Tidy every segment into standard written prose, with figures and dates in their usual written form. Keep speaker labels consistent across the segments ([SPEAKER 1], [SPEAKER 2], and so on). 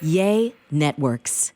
[SPEAKER 1] Yay Networks.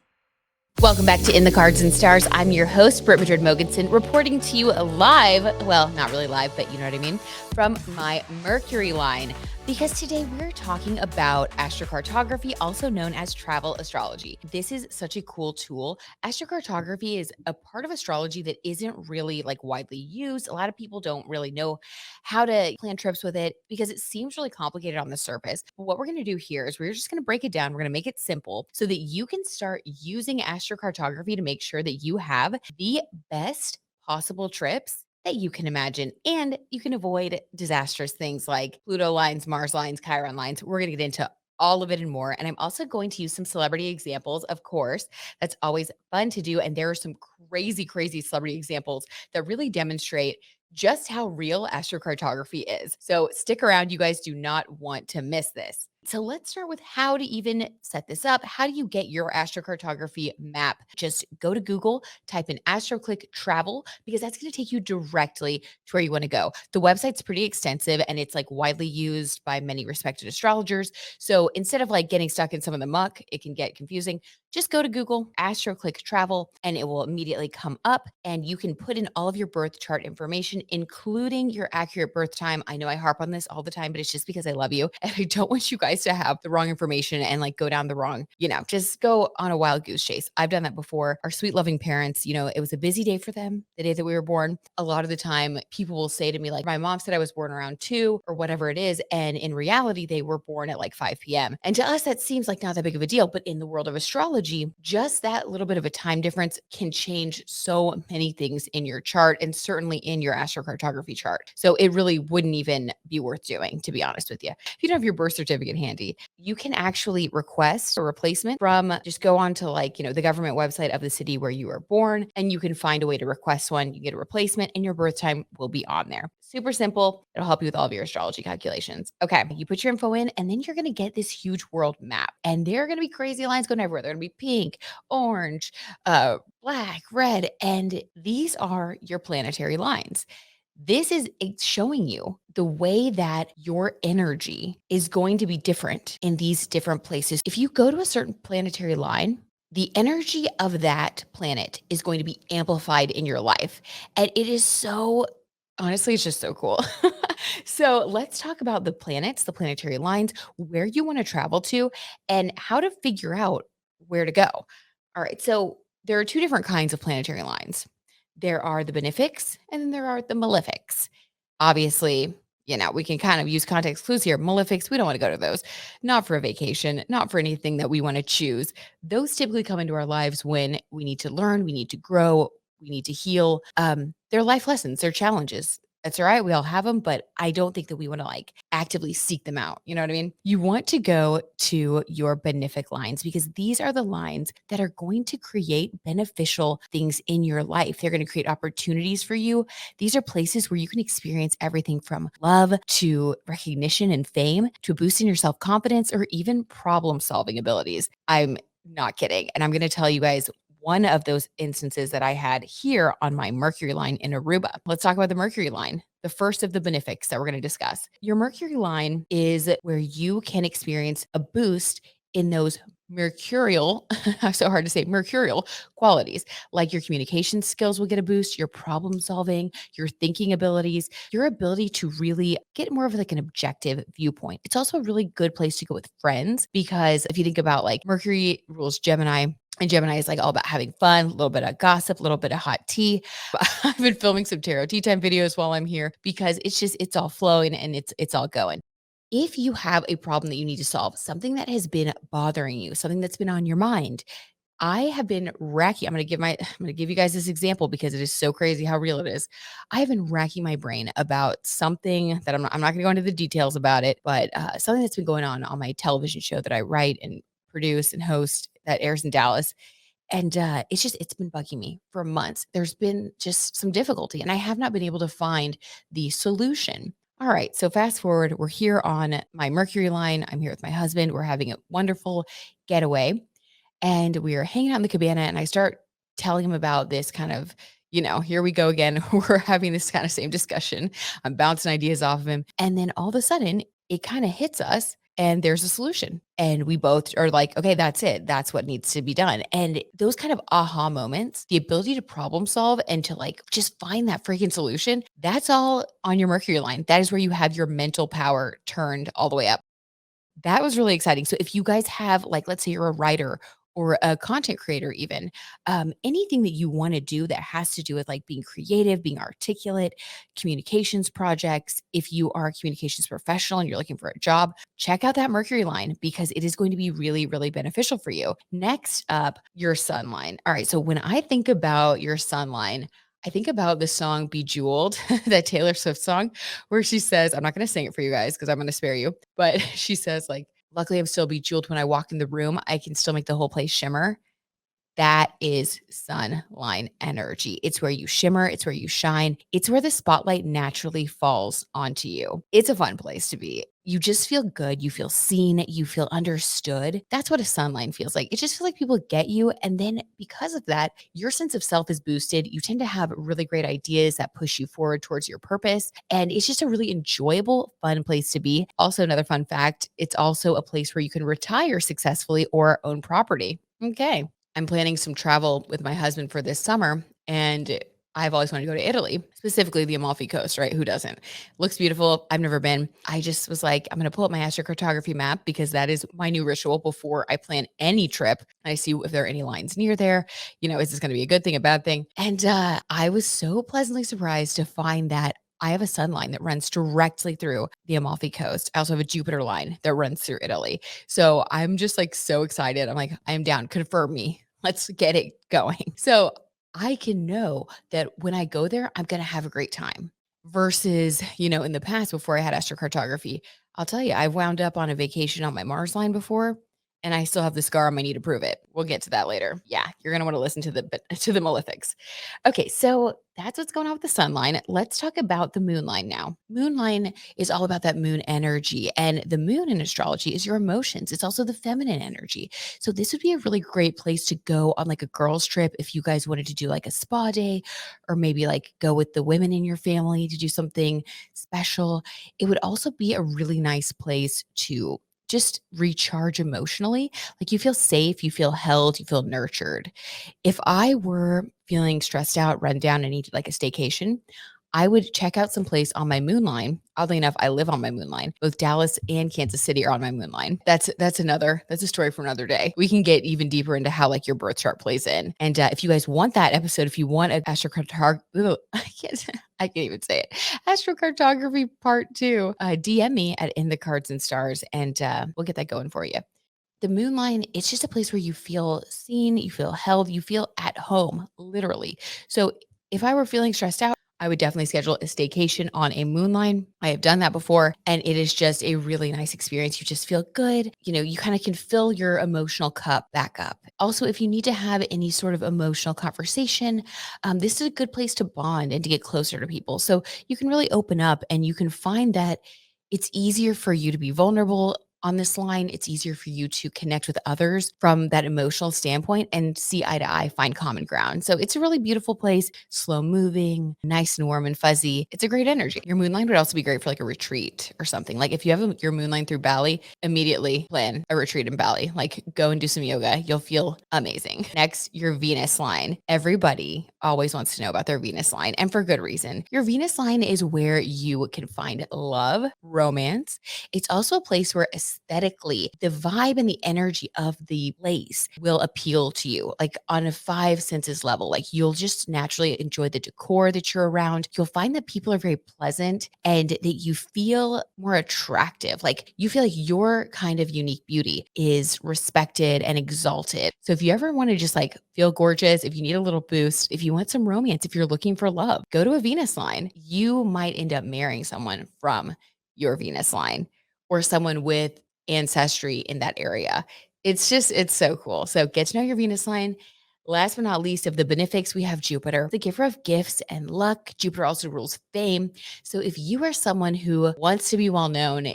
[SPEAKER 2] Welcome back to In the Cards and Stars. I'm your host, Britt Madrid Mogensen, reporting to you live, well, not really live, but you know what I mean, from my Mercury line. Because today we're talking about astrocartography, also known as travel astrology. This is such a cool tool. Astrocartography is a part of astrology that isn't really like widely used. A lot of people don't really know how to plan trips with it because it seems really complicated on the surface. But what we're going to do here is we're just going to break it down. We're going to make it simple so that you can start using astrocartography to make sure that you have the best possible trips that you can imagine, and you can avoid disastrous things like Pluto lines, Mars lines, Chiron lines. We're going to get into all of it and more. And I'm also going to use some celebrity examples, of course. That's always fun to do. And there are some crazy, crazy celebrity examples that really demonstrate just how real astrocartography is. So stick around. You guys do not want to miss this. So let's start with how to even set this up. How do you get your astrocartography map? Just go to Google, type in AstroClick Travel, because that's going to take you directly to where you want to go. The website's pretty extensive and it's like widely used by many respected astrologers. So instead of like getting stuck in some of the muck, it can get confusing. Just go to Google, AstroClick Travel, and it will immediately come up and you can put in all of your birth chart information, including your accurate birth time. I know I harp on this all the time, but it's just because I love you and I don't want you guys to have the wrong information and like go down the wrong, just go on a wild goose chase. I've done that before. Our sweet loving parents, it was a busy day for them the day that we were born. A lot of the time people will say to me like, my mom said I was born around 2 or whatever it is. And in reality, they were born at like 5 p.m. And to us, that seems like not that big of a deal. But in the world of astrology, just that little bit of a time difference can change so many things in your chart and certainly in your astrocartography chart. So it really wouldn't even be worth doing, to be honest with you. If you don't have your birth certificate handy, you can actually request a replacement from, just go on to like, the government website of the city where you were born, and you can find a way to request one. You get a replacement and your birth time will be on there. Super simple. It'll help you with all of your astrology calculations. Okay, you put your info in and then you're going to get this huge world map, and there are going to be crazy lines going everywhere. They're going to be pink, orange, black, red, and these are your planetary lines. This is showing you the way that your energy is going to be different in these different places. If you go to a certain planetary line, the energy of that planet is going to be amplified in your life. And it is so, honestly, it's just so cool. So let's talk about the planets, the planetary lines, where you want to travel to, and how to figure out where to go. All right. So there are two different kinds of planetary lines. There are the benefics and then there are the malefics. Obviously, we can kind of use context clues here. Malefics, we don't want to go to those. Not for a vacation, not for anything that we want to choose. Those typically come into our lives when we need to learn, we need to grow, we need to heal. They're life lessons, they're challenges. That's all right. We all have them, but I don't think that we want to like actively seek them out. You know what I mean? You want to go to your benefic lines because these are the lines that are going to create beneficial things in your life. They're going to create opportunities for you. These are places where you can experience everything from love to recognition and fame to boosting your self-confidence or even problem-solving abilities. I'm not kidding. And I'm going to tell you guys one of those instances that I had here on my Mercury line in Aruba. Let's talk about the Mercury line, the first of the benefics that we're going to discuss. Your Mercury line is where you can experience a boost in those mercurial, so hard to say, mercurial qualities, like your communication skills will get a boost, your problem solving, your thinking abilities, your ability to really get more of like an objective viewpoint. It's also a really good place to go with friends because if you think about like Mercury rules Gemini, and Gemini is like all about having fun, a little bit of gossip, a little bit of hot tea. I've been filming some tarot tea time videos while I'm here because it's all flowing and it's all going. If you have a problem that you need to solve, something that has been bothering you, something that's been on your mind, I have been racking. I'm going to give you guys this example because it is so crazy how real it is. I have been racking my brain about something that I'm not going to go into the details about it, but something that's been going on my television show that I write and produce and host that airs in Dallas. And it's been bugging me for months. There's been just some difficulty and I have not been able to find the solution. All right. So fast forward, we're here on my Mercury line. I'm here with my husband. We're having a wonderful getaway and we are hanging out in the cabana. And I start telling him about this kind of, here we go again. We're having this kind of same discussion. I'm bouncing ideas off of him. And then all of a sudden, it kind of hits us and there's a solution. And we both are like, okay, that's it. That's what needs to be done. And those kind of aha moments, the ability to problem solve and to like just find that freaking solution, that's all on your Mercury line. That is where you have your mental power turned all the way up. That was really exciting. So if you guys have, like, let's say you're a writer or a content creator, even anything that you want to do that has to do with like being creative, being articulate, communications projects. If you are a communications professional and you're looking for a job, check out that Mercury line because it is going to be really, really beneficial for you. Next up, your sun line. All right. So when I think about your sun line, I think about the song Bejeweled, that Taylor Swift song, where she says, I'm not going to sing it for you guys because I'm going to spare you, but she says, like, luckily I'm still bejeweled when I walk in the room. I can still make the whole place shimmer. That is sun line energy. It's where you shimmer, it's where you shine, it's where the spotlight naturally falls onto you. It's a fun place to be. You just feel good, you feel seen, you feel understood. That's what a sun line feels like. It just feels like people get you. And then because of that, your sense of self is boosted. You tend to have really great ideas that push you forward towards your purpose. And it's just a really enjoyable, fun place to be. Also, another fun fact, it's also a place where you can retire successfully or own property. Okay. I'm planning some travel with my husband for this summer, and I've always wanted to go to Italy, specifically the Amalfi Coast, right? Who doesn't? Looks beautiful. I've never been. I just was like, I'm going to pull up my astrocartography map because that is my new ritual before I plan any trip. I see if there are any lines near there. Is this going to be a good thing, a bad thing? And I was so pleasantly surprised to find that I have a sun line that runs directly through the Amalfi Coast. I also have a Jupiter line that runs through Italy. So I'm just like so excited. I'm like, I am down. Confirm me. Let's get it going. So I can know that when I go there, I'm going to have a great time versus, in the past before I had astrocartography. I'll tell you, I've wound up on a vacation on my Mars line before and I still have the scar on my knee to prove it. We'll get to that later. Yeah, you're going to want to listen to the Malefics. Okay, so that's what's going on with the sun line. Let's talk about the moon line now. Moon line is all about that moon energy, and the moon in astrology is your emotions. It's also the feminine energy. So this would be a really great place to go on like a girls trip if you guys wanted to do like a spa day or maybe like go with the women in your family to do something special. It would also be a really nice place to just recharge emotionally. Like you feel safe, you feel held, you feel nurtured. If I were feeling stressed out, run down, and needed like a staycation, I would check out some place on my moon line. Oddly enough, I live on my moon line. Both Dallas and Kansas City are on my moon line. That's a story for another day. We can get even deeper into how like your birth chart plays in. And if you guys want that episode, if you want an astrocartography, I can't even say it. Astrocartography part 2. DM me at In the Cards and Stars, and we'll get that going for you. The moon line, it's just a place where you feel seen, you feel held, you feel at home, literally. So if I were feeling stressed out, I would definitely schedule a staycation on a moon line. I have done that before, and it is just a really nice experience. You just feel good. You kind of can fill your emotional cup back up. Also, if you need to have any sort of emotional conversation, this is a good place to bond and to get closer to people. So you can really open up and you can find that it's easier for you to be vulnerable on this line. It's easier for you to connect with others from that emotional standpoint and see eye to eye, find common ground. So it's a really beautiful place, slow moving, nice and warm and fuzzy. It's a great energy. Your moon line would also be great for like a retreat or something. Like if you have your moon line through Bali, immediately plan a retreat in Bali. Like go and do some yoga. You'll feel amazing. Next, your Venus line. Everybody always wants to know about their Venus line, and for good reason. Your Venus line is where you can find love, romance. It's also a place where aesthetically, the vibe and the energy of the place will appeal to you, like on a five senses level. Like you'll just naturally enjoy the decor that you're around. You'll find that people are very pleasant and that you feel more attractive. Like you feel like your kind of unique beauty is respected and exalted. So if you ever want to just like feel gorgeous, if you need a little boost, if you want some romance, if you're looking for love, go to a Venus line. You might end up marrying someone from your Venus line or someone with ancestry in that area. It's so cool. So get to know your Venus line. Last but not least, of the benefics, we have Jupiter, the giver of gifts and luck. Jupiter also rules fame. So if you are someone who wants to be well known,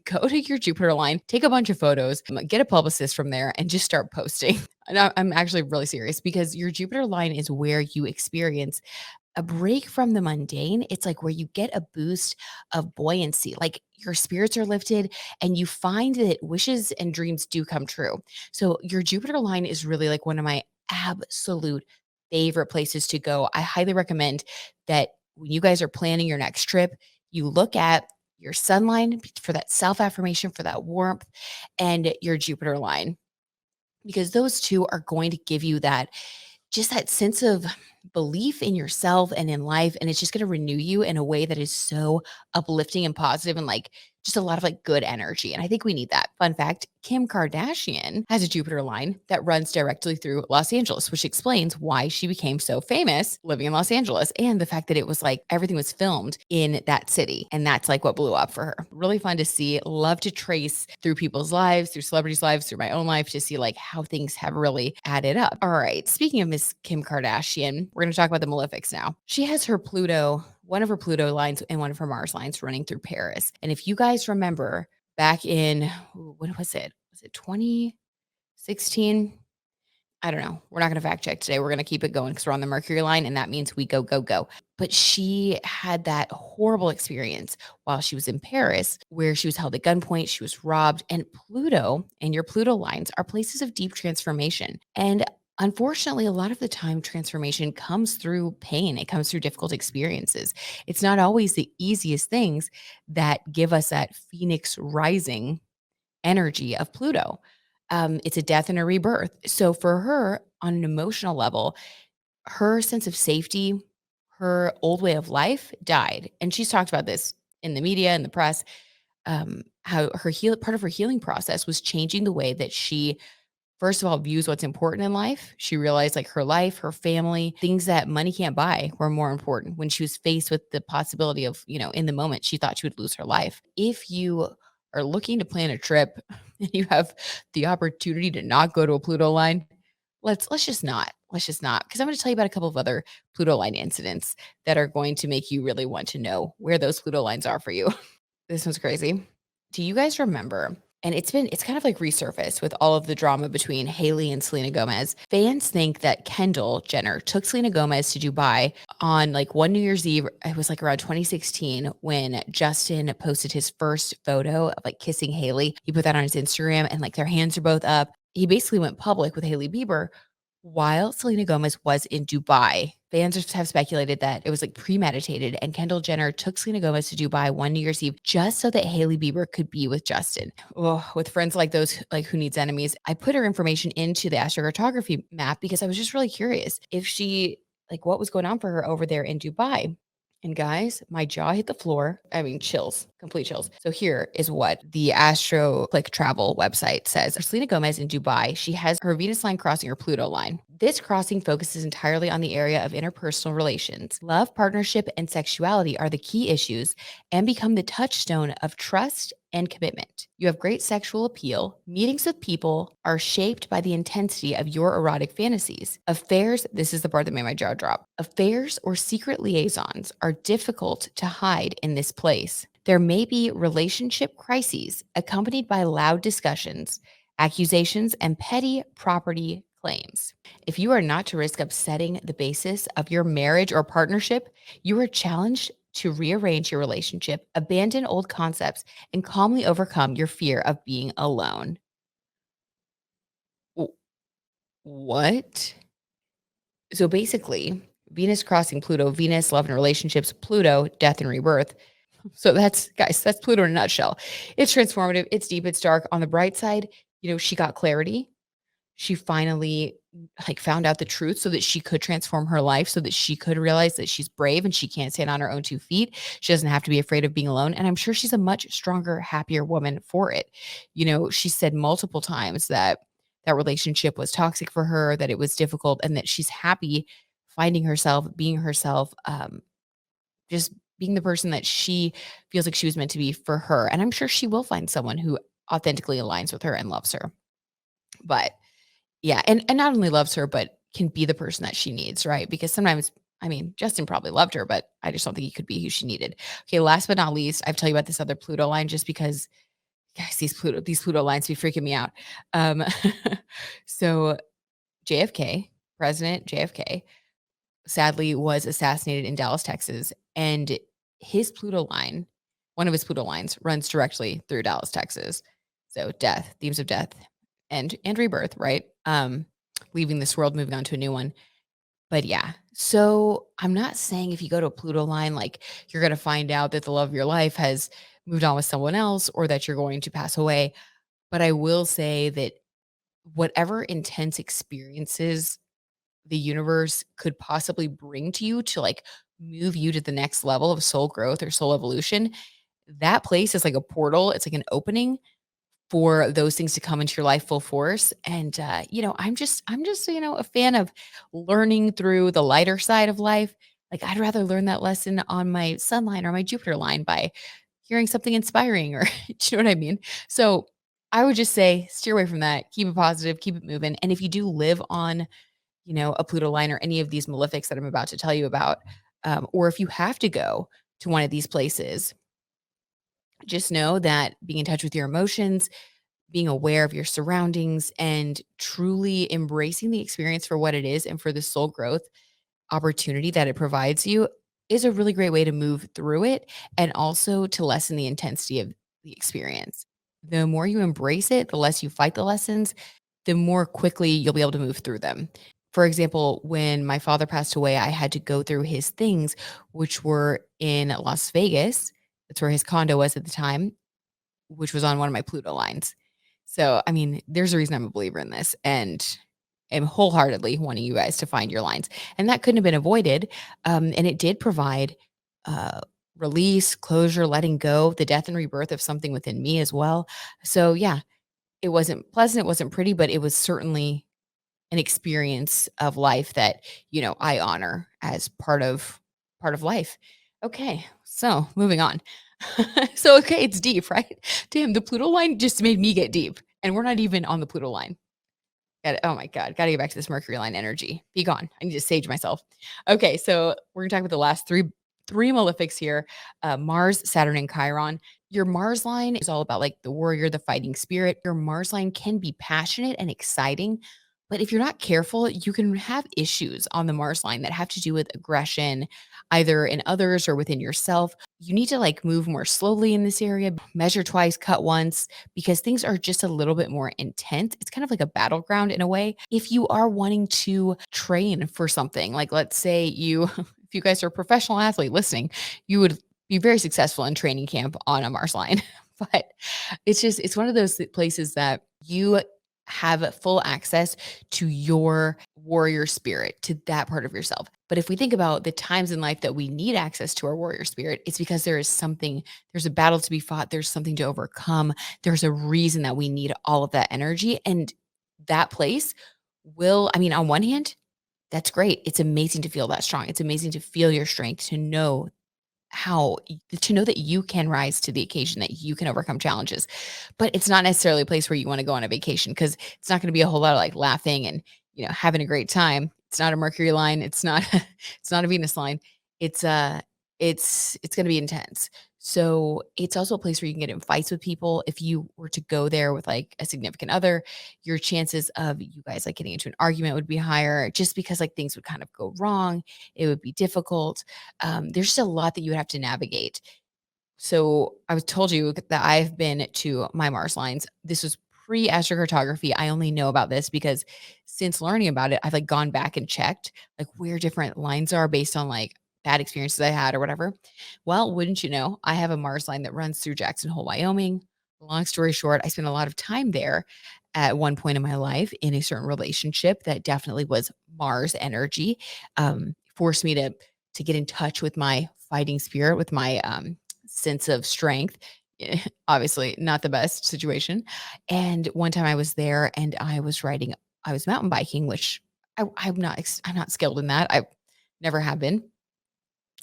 [SPEAKER 2] go to your Jupiter line, take a bunch of photos, get a publicist from there, and just start posting. And I'm actually really serious because your Jupiter line is where you experience A break from the mundane, it's like where you get a boost of buoyancy, like your spirits are lifted and you find that wishes and dreams do come true. So your Jupiter line is really like one of my absolute favorite places to go. I highly recommend that when you guys are planning your next trip, you look at your sun line for that self affirmation, for that warmth, and your Jupiter line, because those two are going to give you that just that sense of belief in yourself and in life. And it's just going to renew you in a way that is so uplifting and positive and like just a lot of like good energy. And I think we need that. Fun fact, Kim Kardashian has a Jupiter line that runs directly through Los Angeles, which explains why she became so famous living in Los Angeles and the fact that it was like everything was filmed in that city. And that's like what blew up for her. Really fun to see. Love to trace through people's lives, through celebrities' lives, through my own life to see like how things have really added up. All right. Speaking of Miss Kim Kardashian, we're going to talk about the Malefics now. She has her Pluto, one of her Pluto lines and one of her Mars lines running through Paris. And if you guys remember back in, when was it? Was it 2016? I don't know. We're not going to fact check today. We're going to keep it going because we're on the Mercury line and that means we go, go, go. But she had that horrible experience while she was in Paris where she was held at gunpoint. She was robbed. And Pluto and your Pluto lines are places of deep transformation. And unfortunately, a lot of the time, transformation comes through pain, it comes through difficult experiences. It's not always the easiest things that give us that phoenix rising energy of Pluto. It's a death and a rebirth. So for her, on an emotional level, her sense of safety, her old way of life died. And she's talked about this in the media and the press. How part of her healing process was changing the way that she first of all, views what's important in life. She realized like her life, her family, things that money can't buy were more important when she was faced with the possibility of, in the moment, she thought she would lose her life. If you are looking to plan a trip and you have the opportunity to not go to a Pluto line, let's just not. Let's just not. Because I'm going to tell you about a couple of other Pluto line incidents that are going to make you really want to know where those Pluto lines are for you. This one's crazy. Do you guys remember? And it's kind of like resurfaced with all of the drama between Hailey and Selena Gomez. Fans think that Kendall Jenner took Selena Gomez to Dubai on like one New Year's Eve. It was like around 2016 when Justin posted his first photo of like kissing Hailey. He put that on his Instagram and like their hands are both up. He basically went public with Hailey Bieber while Selena Gomez was in Dubai. Fans have speculated that it was like premeditated, and Kendall Jenner took Selena Gomez to Dubai one New Year's Eve just so that Hailey Bieber could be with Justin. Oh, with friends like those, like who needs enemies, I put her information into the astrocartography map because I was just really curious if she, like, what was going on for her over there in Dubai. And guys, my jaw hit the floor. I mean, chills, complete chills. So here is what the Astro Click Travel website says. For Selena Gomez in Dubai, she has her Venus line crossing her Pluto line. This crossing focuses entirely on the area of interpersonal relations. Love, partnership, and sexuality are the key issues and become the touchstone of trust and commitment. You have great sexual appeal. Meetings with people are shaped by the intensity of your erotic fantasies. Affairs, this is the part that made my jaw drop. Affairs or secret liaisons are difficult to hide in this place. There may be relationship crises accompanied by loud discussions, accusations, and petty property claims. If you are not to risk upsetting the basis of your marriage or partnership, you are challenged to rearrange your relationship, abandon old concepts, and calmly overcome your fear of being alone. W- What? So basically, Venus crossing Pluto, Venus, love and relationships, Pluto, death and rebirth. So that's, guys, that's Pluto in a nutshell. It's transformative, it's deep, it's dark. On the bright side, she got clarity. She finally like found out the truth so that she could transform her life, so that she could realize that she's brave and she can't stand on her own 2 feet. She doesn't have to be afraid of being alone. And I'm sure she's a much stronger, happier woman for it. She said multiple times that that relationship was toxic for her, that it was difficult, and that she's happy finding herself, being herself, just being the person that she feels like she was meant to be for her. And I'm sure she will find someone who authentically aligns with her and loves her. But yeah, and not only loves her, but can be the person that she needs, right? Because sometimes, I mean, Justin probably loved her, but I just don't think he could be who she needed. Okay, last but not least, I've tell you about this other Pluto line just because guys, these Pluto lines be freaking me out. Um, so JFK, President JFK, sadly was assassinated in Dallas, Texas, and his Pluto line, one of his Pluto lines runs directly through Dallas, Texas. So death, themes of death and rebirth, right? Leaving this world, moving on to a new one. But yeah, so I'm not saying if you go to a Pluto line, like you're going to find out that the love of your life has moved on with someone else or that you're going to pass away. But I will say that whatever intense experiences the universe could possibly bring to you to like move you to the next level of soul growth or soul evolution, that place is like a portal. It's like an opening for those things to come into your life full force. And I'm just a fan of learning through the lighter side of life. Like I'd rather learn that lesson on my sun line or my Jupiter line by hearing something inspiring or do you know what I mean? So I would just say steer away from that, keep it positive, keep it moving. And if you do live on, a Pluto line or any of these malefics that I'm about to tell you about, or if you have to go to one of these places, just know that being in touch with your emotions, being aware of your surroundings, and truly embracing the experience for what it is and for the soul growth opportunity that it provides you is a really great way to move through it and also to lessen the intensity of the experience. The more you embrace it, the less you fight the lessons, the more quickly you'll be able to move through them. For example, when my father passed away, I had to go through his things, which were in Las Vegas. That's where his condo was at the time, which was on one of my Pluto lines. So, I mean, there's a reason I'm a believer in this and am wholeheartedly wanting you guys to find your lines. And that couldn't have been avoided. And it did provide uh, release, closure, letting go, the death and rebirth of something within me as well. So, yeah, it wasn't pleasant, it wasn't pretty, but it was certainly an experience of life that, I honor as part of life. Okay, so moving on. So, okay, it's deep, right? Damn, the Pluto line just made me get deep, and we're not even on the Pluto line. Oh my god, gotta get back to this Mercury line energy. Be gone. I need to sage myself. Okay, so we're gonna talk about the last three malefics here: Mars, Saturn, and Chiron. Your Mars line is all about like the warrior, the fighting spirit. Your Mars line can be passionate and exciting, but if you're not careful, you can have issues on the Mars line that have to do with aggression, either in others or within yourself. You need to like move more slowly in this area, measure twice, cut once, because things are just a little bit more intense. It's kind of like a battleground in a way. If you are wanting to train for something, like let's say you, if you guys are a professional athlete listening, you would be very successful in training camp on a Mars line. But it's one of those places that you have full access to your warrior spirit, to that part of yourself. But if we think about the times in life that we need access to our warrior spirit, it's because there is something, there's a battle to be fought, there's something to overcome, there's a reason that we need all of that energy. And that place I mean, on one hand, that's great. It's amazing to feel that strong. It's amazing to feel your strength, to know to know that you can rise to the occasion, that you can overcome challenges. But it's not necessarily a place where you want to go on a vacation because it's not going to be a whole lot of like laughing and, having a great time. It's not a Mercury line. It's not it's not a Venus line. It's it's going to be intense. So it's also a place where you can get in fights with people. If you were to go there with like a significant other, your chances of you guys like getting into an argument would be higher just because like things would kind of go wrong. It would be difficult. There's just a lot that you would have to navigate. So I was told you that I've been to my Mars lines. This was pre astrocartography. I only know about this because since learning about it, I've like gone back and checked like where different lines are based on like bad experiences I had or whatever. Well, wouldn't you know, I have a Mars line that runs through Jackson Hole, Wyoming. Long story short, I spent a lot of time there at one point in my life in a certain relationship that definitely was Mars energy. Forced me to get in touch with my fighting spirit, with my sense of strength. Obviously, not the best situation. And one time I was there and I was mountain biking, which I'm not skilled in that. I never have been.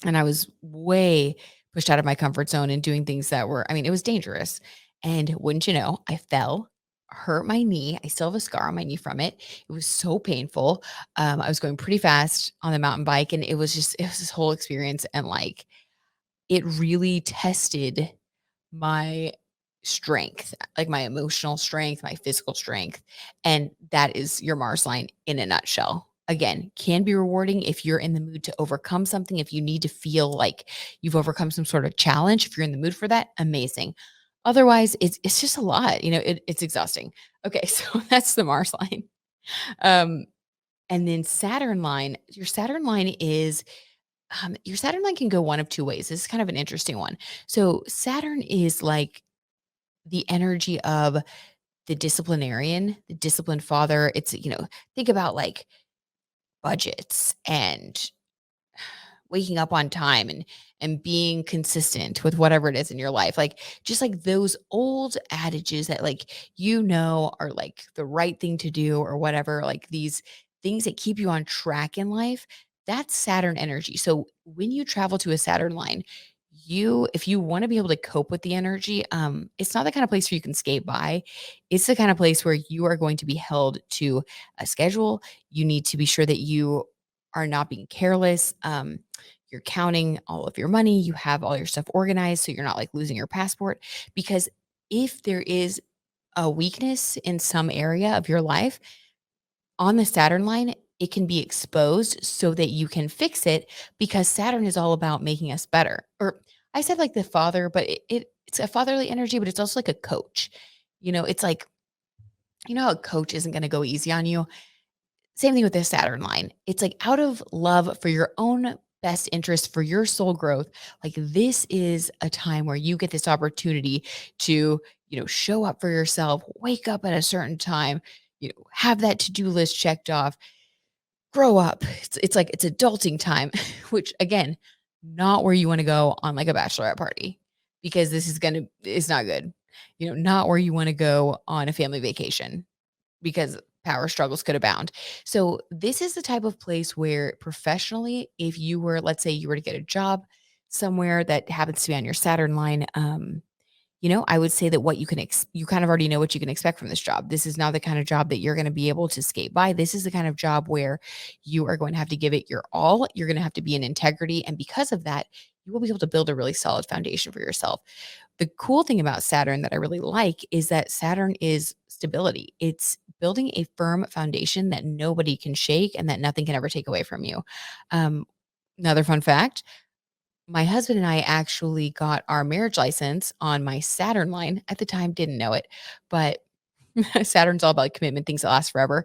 [SPEAKER 2] And I was way pushed out of my comfort zone and doing things that were, I mean, it was dangerous. And wouldn't you know, I fell, hurt my knee. I still have a scar on my knee from it. It was so painful. I was going pretty fast on the mountain bike, and it was this whole experience. And like, it really tested my strength, like my emotional strength, my physical strength. And that is your Mars line in a nutshell. again, can be rewarding if you're in the mood to overcome something. If you need to feel like you've overcome some sort of challenge, if you're in the mood for that, amazing. Otherwise, it's just a lot. It's exhausting. Okay, so that's the Mars line. Um, and then Saturn line. Your Saturn line can go one of two ways. This is kind of an interesting one. So Saturn is like the energy of the disciplinarian, the disciplined father. Think about like budgets and waking up on time and being consistent with whatever it is in your life. Like just like those old adages that are like the right thing to do or whatever, like these things that keep you on track in life. That's Saturn energy. So when you travel to a Saturn line, if you want to be able to cope with the energy, it's not the kind of place where you can skate by. It's the kind of place where you are going to be held to a schedule. You need to be sure that you are not being careless. You're counting all of your money. You have all your stuff organized so you're not like losing your passport. Because if there is a weakness in some area of your life on the Saturn line, it can be exposed so that you can fix it because Saturn is all about making us better. Or I said like the father, but it's a fatherly energy, but it's also like a coach. It's like, how a coach isn't going to go easy on you. Same thing with this Saturn line. It's like out of love for your own best interest, for your soul growth. Like this is a time where you get this opportunity to, show up for yourself, wake up at a certain time, have that to-do list checked off, grow up. It's like it's adulting time, which again, not where you want to go on like a bachelorette party because it's not good. Not where you want to go on a family vacation because power struggles could abound. So this is the type of place where professionally, if you were, let's say you were to get a job somewhere that happens to be on your Saturn line, I would say that you kind of already know what you can expect from this job. This is not the kind of job that you're going to be able to skate by. This is the kind of job where you are going to have to give it your all. You're going to have to be in integrity. And because of that, you will be able to build a really solid foundation for yourself. The cool thing about Saturn that I really like is that Saturn is stability. It's building a firm foundation that nobody can shake and that nothing can ever take away from you. Um, Another fun fact, my husband and I actually got our marriage license on my Saturn line. At the time, didn't know it, but Saturn's all about commitment, things that last forever,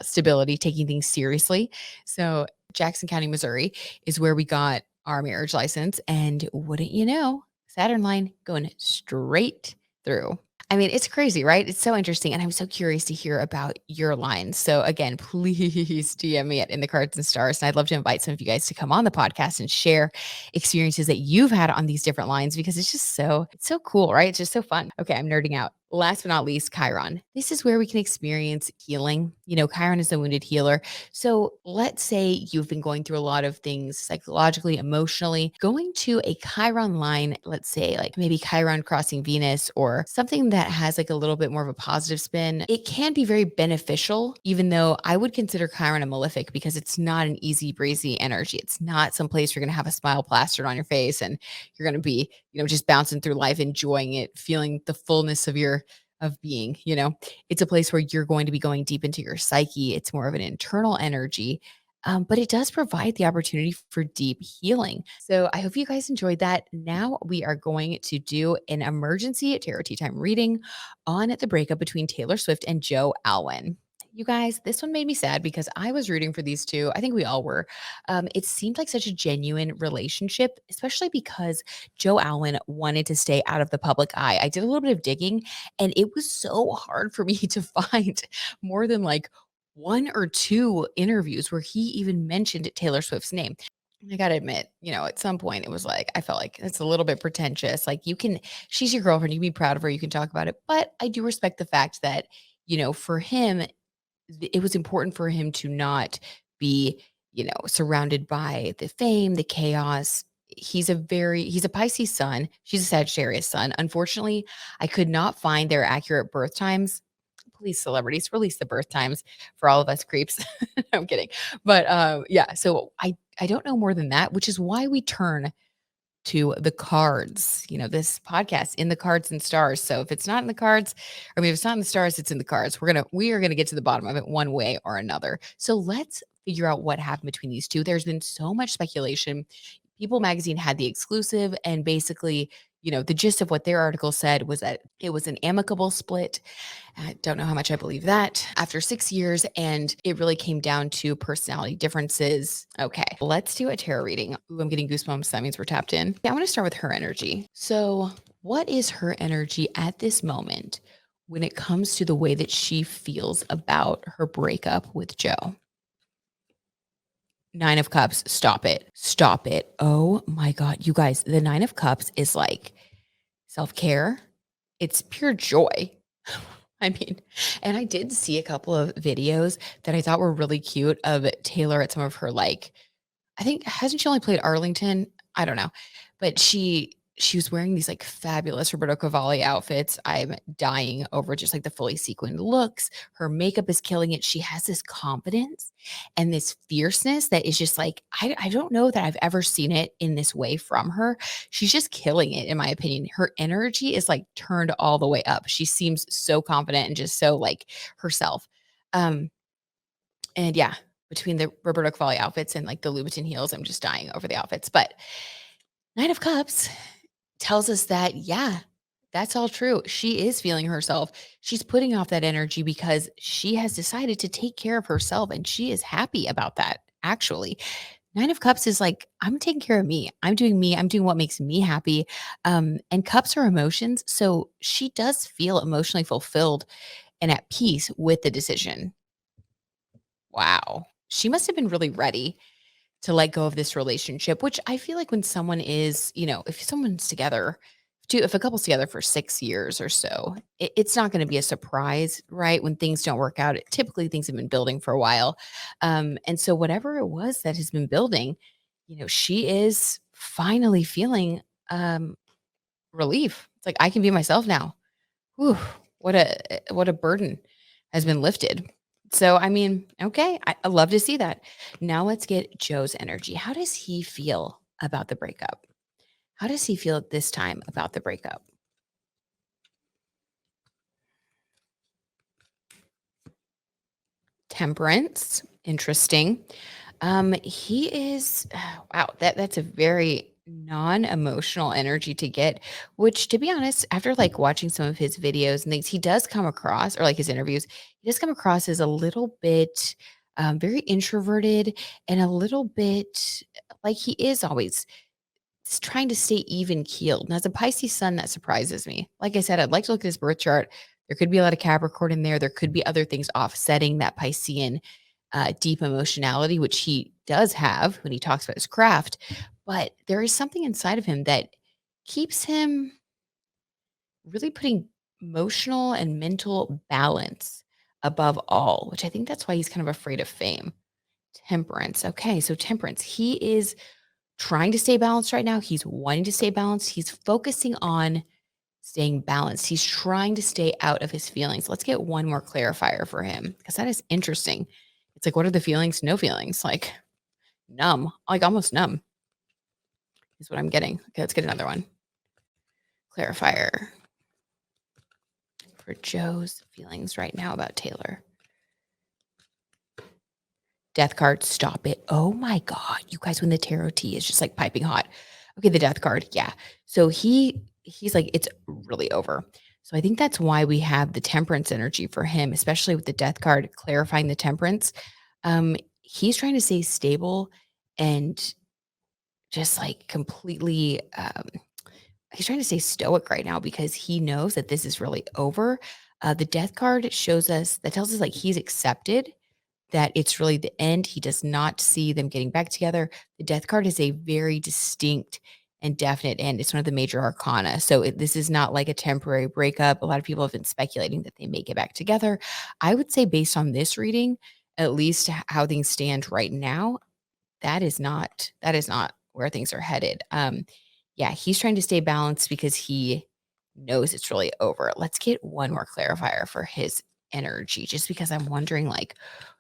[SPEAKER 2] stability, taking things seriously. So Jackson County, Missouri is where we got our marriage license. And wouldn't you know, Saturn line going straight through. I mean, it's crazy, right? It's so interesting. And I'm so curious to hear about your lines. So again, please DM me at In the Cards and Stars. And I'd love to invite some of you guys to come on the podcast and share experiences that you've had on these different lines because it's so cool, right? It's just so fun. Okay, I'm nerding out. Last but not least, Chiron. This is where we can experience healing. Chiron is the wounded healer. So let's say you've been going through a lot of things psychologically, emotionally, going to a Chiron line, let's say like maybe Chiron crossing Venus or something that has like a little bit more of a positive spin. It can be very beneficial, even though I would consider Chiron a malefic because it's not an easy breezy energy. It's not some place you're going to have a smile plastered on your face and you're going to be, just bouncing through life, enjoying it, feeling the fullness of being. It's a place where you're going to be going deep into your psyche. It's more of an internal energy. But it does provide the opportunity for deep healing. So I hope you guys enjoyed that. Now we are going to do an emergency tarot tea time reading on the breakup between Taylor Swift and Joe Alwyn. You guys, this one made me sad because I was rooting for these two. I think we all were. It seemed like such a genuine relationship, especially because Joe Alwyn wanted to stay out of the public eye. I did a little bit of digging, and it was so hard for me to find more than like one or two interviews where he even mentioned Taylor Swift's name. I got to admit, at some point it was like, I felt like it's a little bit pretentious. Like she's your girlfriend, you can be proud of her, you can talk about it. But I do respect the fact that, for him, it was important for him to not be, surrounded by the fame, the chaos. He's a Pisces sun. She's a Sagittarius sun. Unfortunately, I could not find their accurate birth times. Please, celebrities, release the birth times for all of us creeps. I'm kidding. But yeah, so I don't know more than that, which is why we turn to the cards, this podcast in the cards and stars. So if it's not in the cards, if it's not in the stars, it's in the cards. We are going to get to the bottom of it one way or another. So let's figure out what happened between these two. There's been so much speculation. People magazine had the exclusive, and basically, the gist of what their article said was that it was an amicable split. I don't know how much I believe that after 6 years, and it really came down to personality differences. Okay, let's do a tarot reading. Ooh, I'm getting goosebumps. That means we're tapped in. Yeah, I'm going to start with her energy. So, what is her energy at this moment when it comes to the way that she feels about her breakup with Joe? Nine of Cups. Stop it. Stop it. Oh my God. You guys, the Nine of Cups is like self-care. It's pure joy. I mean, and I did see a couple of videos that I thought were really cute of Taylor at some of her, like, I think, hasn't she only played Arlington? I don't know. But she was wearing these like fabulous Roberto Cavalli outfits. I'm dying over just like the fully sequined looks. Her makeup is killing it. She has this confidence and this fierceness that is just like, I don't know that I've ever seen it in this way from her. She's just killing it, in my opinion. Her energy is like turned all the way up. She seems so confident and just so like herself. Um, and yeah, between the Roberto Cavalli outfits and like the Louboutin heels, I'm just dying over the outfits. But Knight of Cups tells us that, yeah, that's all true. She is feeling herself. She's putting off that energy because she has decided to take care of herself, and she is happy about that, actually. Nine of Cups is like, I'm taking care of me. I'm doing me. I'm doing what makes me happy. And cups are emotions. So she does feel emotionally fulfilled and at peace with the decision. Wow. She must have been really ready to let go of this relationship, which I feel like when someone is, if someone's together, if a couple's together for 6 years or so, it's not going to be a surprise, right? When things don't work out, typically things have been building for a while. And so whatever it was that has been building, she is finally feeling relief. It's like, I can be myself now. Whew, what a burden has been lifted. So, I mean, okay, I love to see that. Now let's get Joe's energy. How does he feel about the breakup? How does he feel at this time about the breakup? Temperance, interesting. He is wow, that's a very non-emotional energy to get, which, to be honest, after like watching some of his videos and things, he does come across, or like his interviews, he does come across as a little bit very introverted and a little bit like he is always trying to stay even keeled. And as a Pisces sun, that surprises me. Like I said, I'd like to look at his birth chart. There could be a lot of Capricorn in there. There could be other things offsetting that Piscean deep emotionality, which he does have when he talks about his craft. But there is something inside of him that keeps him really putting emotional and mental balance above all, which I think that's why he's kind of afraid of fame. Temperance. Okay, so temperance. He is trying to stay balanced right now. He's wanting to stay balanced. He's focusing on staying balanced. He's trying to stay out of his feelings. Let's get one more clarifier for him because that is interesting. It's like, what are the feelings? No feelings. Like numb, like almost numb is what I'm getting. Okay, let's get another one. Clarifier for Joe's feelings right now about Taylor. Death card, stop it. Oh my God. You guys, when the tarot tea is just like piping hot. Okay, the death card. Yeah. So he's like, it's really over. So I think that's why we have the temperance energy for him, especially with the death card clarifying the temperance. He's trying to stay stable and just like completely he's trying to stay stoic right now because he knows that this is really over. The death card shows us that tells us like he's accepted that it's really the end. He does not see them getting back together. The death card is a very distinct and definite end. It's one of the major arcana. So this is not like a temporary breakup. A lot of people have been speculating that they may get back together. I would say based on this reading, at least how things stand right now, that is not where things are headed. Yeah, he's trying to stay balanced because he knows it's really over. Let's get one more clarifier for his energy, just because I'm wondering, like,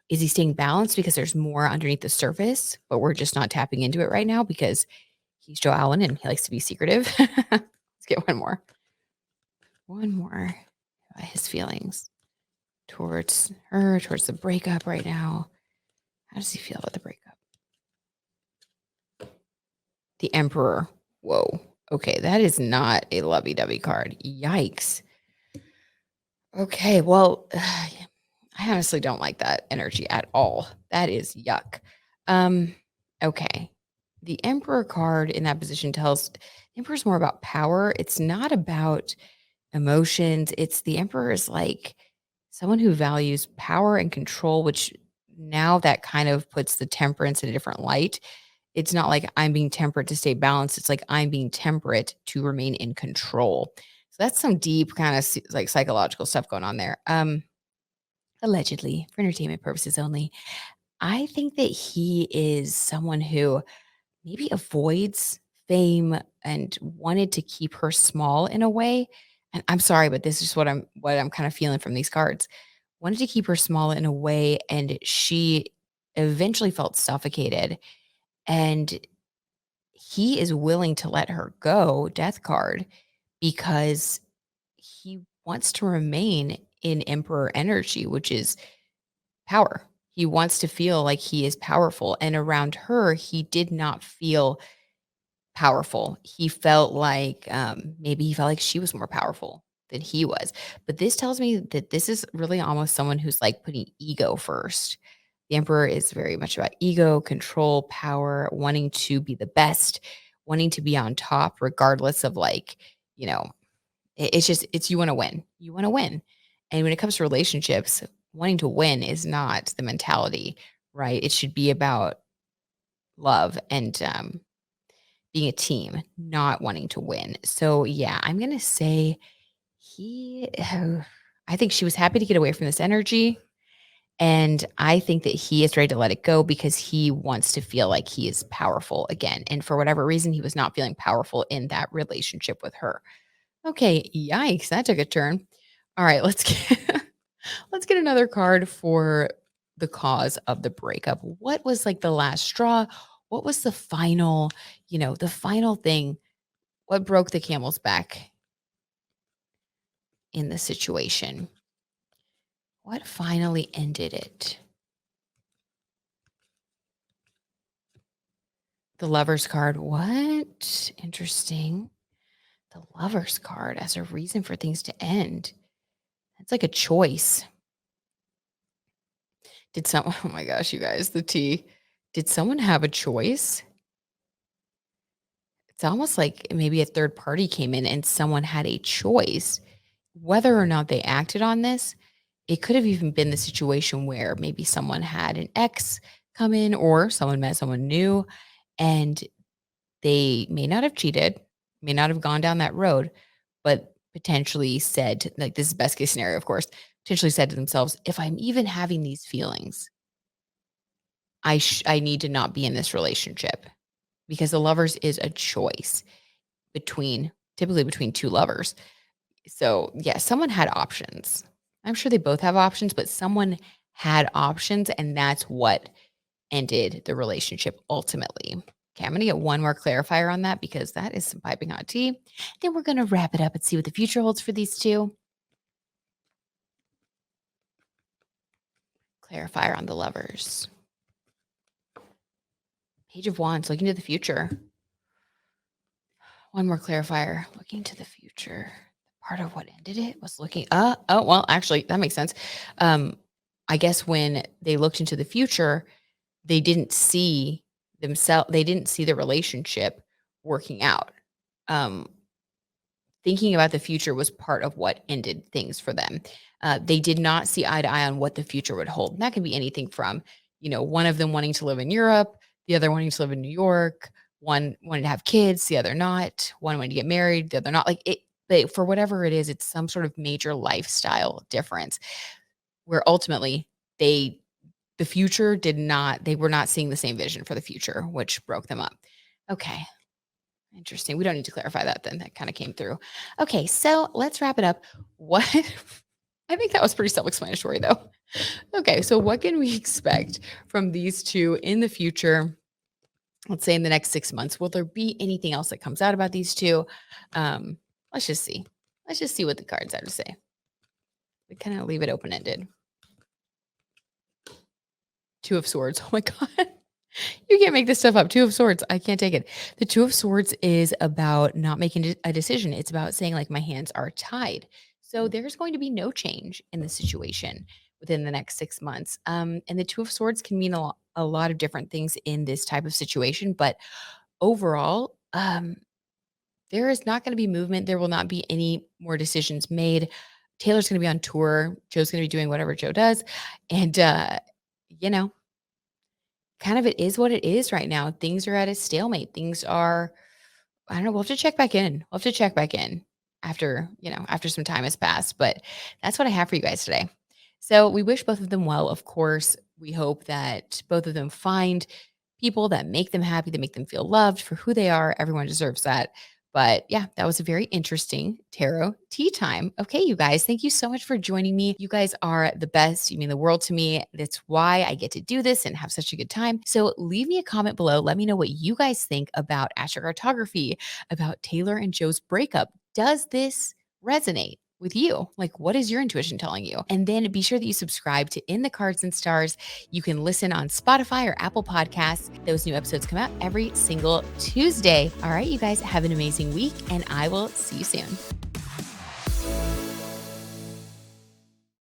[SPEAKER 2] is he staying balanced because there's more underneath the surface, but we're just not tapping into it right now because he's Joe Alwyn and he likes to be secretive? Let's get one more. One more. His feelings towards her, towards the breakup right now. How does he feel about the breakup? The Emperor. Whoa. Okay, that is not a lovey-dovey card. Yikes. Okay, well, I honestly don't like that energy at all. That is yuck. Um, okay. The Emperor card in that position tells the Emperor's more about power. It's not about emotions. It's the Emperor is like someone who values power and control, which now that kind of puts the temperance in a different light. It's not like I'm being temperate to stay balanced. It's like I'm being temperate to remain in control. So that's some deep kind of like psychological stuff going on there. Allegedly, for entertainment purposes only. I think that he is someone who maybe avoids fame and wanted to keep her small in a way. And I'm sorry, but this is what I'm kind of feeling from these cards. Wanted to keep her small in a way, and she eventually felt suffocated. And he is willing to let her go, death card, because he wants to remain in emperor energy, which is power. He wants to feel like he is powerful. And around her, he did not feel powerful. He felt like maybe he felt like she was more powerful than he was. But this tells me that this is really almost someone who's like putting ego first. The emperor is very much about ego, control, power, wanting to be the best, wanting to be on top, regardless of like, you know, it's just, it's you want to win. You want to win. And when it comes to relationships, wanting to win is not the mentality, right? It should be about love and being a team, not wanting to win. So yeah, I'm gonna say he I think she was happy to get away from this energy. And I think that he is ready to let it go because he wants to feel like he is powerful again. And for whatever reason, he was not feeling powerful in that relationship with her. Okay, yikes, that took a turn. All right, let's get let's get another card for the cause of the breakup. What was like the last straw? What was the final, the final thing? What broke the camel's back in the situation? What finally ended it? The Lover's card. What? Interesting. The Lover's card as a reason for things to end. That's like a choice. Oh my gosh, you guys, the tea. Did someone have a choice? It's almost like maybe a third party came in and someone had a choice. Whether or not they acted on this, it could have even been the situation where maybe someone had an ex come in or someone met someone new and they may not have cheated, may not have gone down that road, but potentially said, like, this is best case scenario, of course, potentially said to themselves, if I'm even having these feelings, I need to not be in this relationship because the lovers is a choice typically between two lovers. So, yeah, someone had options. I'm sure they both have options, but someone had options, and that's what ended the relationship ultimately. Okay, I'm going to get one more clarifier on that because that is some piping hot tea. Then we're going to wrap it up and see what the future holds for these two. Clarifier on the lovers. Page of Wands, looking to the future. One more clarifier, looking to the future. Part of what ended it was looking, well, actually, that makes sense. I guess when they looked into the future, they didn't see they didn't see the relationship working out. Um, Thinking about the future was part of what ended things for them. They did not see eye to eye on what the future would hold. And that can be anything from, one of them wanting to live in Europe, the other wanting to live in New York, one wanted to have kids, the other not, one wanted to get married, the other not. Like it, but for whatever it is, it's some sort of major lifestyle difference where ultimately they the future did not they were not seeing the same vision for the future, which broke them up. Okay. Interesting. We don't need to clarify that then. That kind of came through. Okay, so let's wrap it up. What I think that was pretty self-explanatory though. Okay, so what can we expect from these two in the future? Let's say in the next 6 months. Will there be anything else that comes out about these two? Let's just see. Let's just see what the cards have to say. We kind of leave it open-ended. Two of Swords. Oh my God. You can't make this stuff up. Two of Swords. I can't take it. The Two of Swords is about not making a decision. It's about saying, like, my hands are tied. So there's going to be no change in the situation within the next 6 months. And the Two of Swords can mean a lot of different things in this type of situation. But overall, there is not going to be movement. There will not be any more decisions made. Taylor's going to be on tour. Joe's going to be doing whatever Joe does. And, you know, kind of it is what it is right now. Things are at a stalemate. Things are, I don't know, we'll have to check back in. We'll have to check back in after, after some time has passed. But that's what I have for you guys today. So we wish both of them well, of course. We hope that both of them find people that make them happy, that make them feel loved for who they are. Everyone deserves that. But yeah, that was a very interesting tarot tea time. Okay, you guys, thank you so much for joining me. You guys are the best. You mean the world to me. That's why I get to do this and have such a good time. So leave me a comment below. Let me know what you guys think about astrocartography, about Taylor and Joe's breakup. Does this resonate with you? Like, what is your intuition telling you? And then be sure that you subscribe to In the Cards and Stars. You can listen on Spotify or Apple Podcasts. Those new episodes come out every single Tuesday. All right, you guys, have an amazing week, and I will see you soon.